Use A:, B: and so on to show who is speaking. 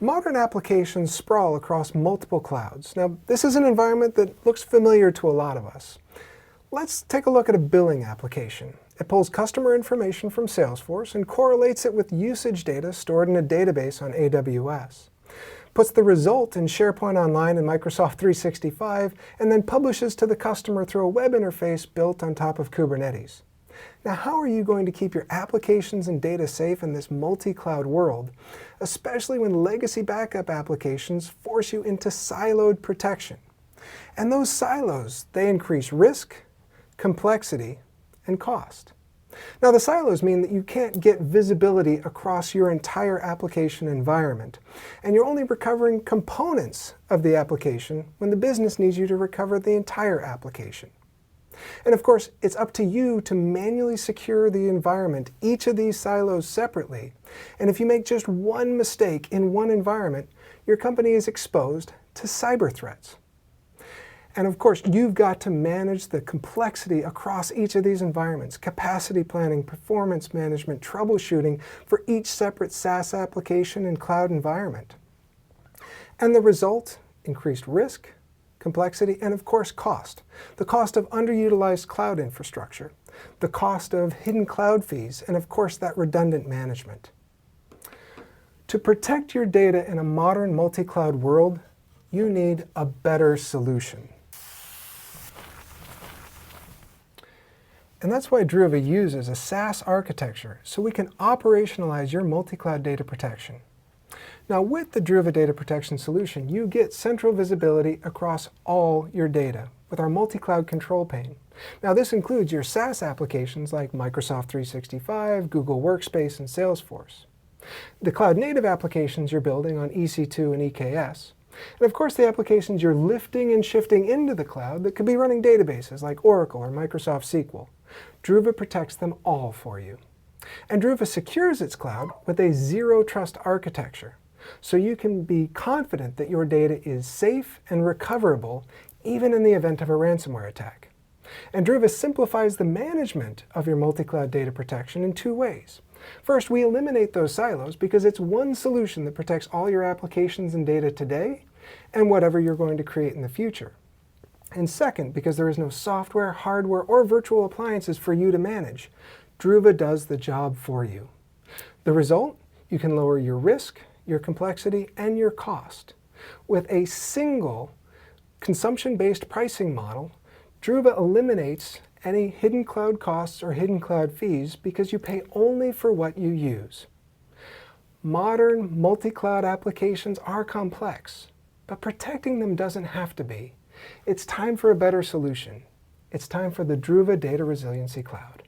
A: Modern applications sprawl across multiple clouds. Now, this is an environment that looks familiar to a lot of us. Let's take a look at a billing application. It pulls customer information from Salesforce and correlates it with usage data stored in a database on AWS. Puts the result in SharePoint Online and Microsoft 365, and then publishes to the customer through a web interface built on top of Kubernetes. Now, how are you going to keep your applications and data safe in this multi-cloud world, especially when legacy backup applications force you into siloed protection? And those silos, they increase risk, complexity, and cost. Now, the silos mean that you can't get visibility across your entire application environment, and you're only recovering components of the application when the business needs you to recover the entire application. And of course, it's up to you to manually secure the environment, each of these silos separately. And if you make just one mistake in one environment, your company is exposed to cyber threats. And of course, you've got to manage the complexity across each of these environments, capacity planning, performance management, troubleshooting for each separate SaaS application and cloud environment. And the result, increased risk, complexity, and of course cost. The cost of underutilized cloud infrastructure, the cost of hidden cloud fees, and of course that redundant management. To protect your data in a modern multi-cloud world, you need a better solution. And that's why Druva uses a SaaS architecture, so we can operationalize your multi-cloud data protection. Now, with the Druva Data Protection solution, you get central visibility across all your data with our multi-cloud control pane. Now, this includes your SaaS applications like Microsoft 365, Google Workspace, and Salesforce. The cloud-native applications you're building on EC2 and EKS. And of course, the applications you're lifting and shifting into the cloud that could be running databases like Oracle or Microsoft SQL. Druva protects them all for you. And Druva secures its cloud with a zero-trust architecture, so you can be confident that your data is safe and recoverable even in the event of a ransomware attack. And Druva simplifies the management of your multi-cloud data protection in two ways. First, we eliminate those silos because it's one solution that protects all your applications and data today and whatever you're going to create in the future. And second, because there is no software, hardware, or virtual appliances for you to manage, Druva does the job for you. The result? You can lower your risk, your complexity, and your cost. With a single consumption-based pricing model, Druva eliminates any hidden cloud costs or hidden cloud fees because you pay only for what you use. Modern multi-cloud applications are complex, but protecting them doesn't have to be. It's time for a better solution. It's time for the Druva Data Resiliency Cloud.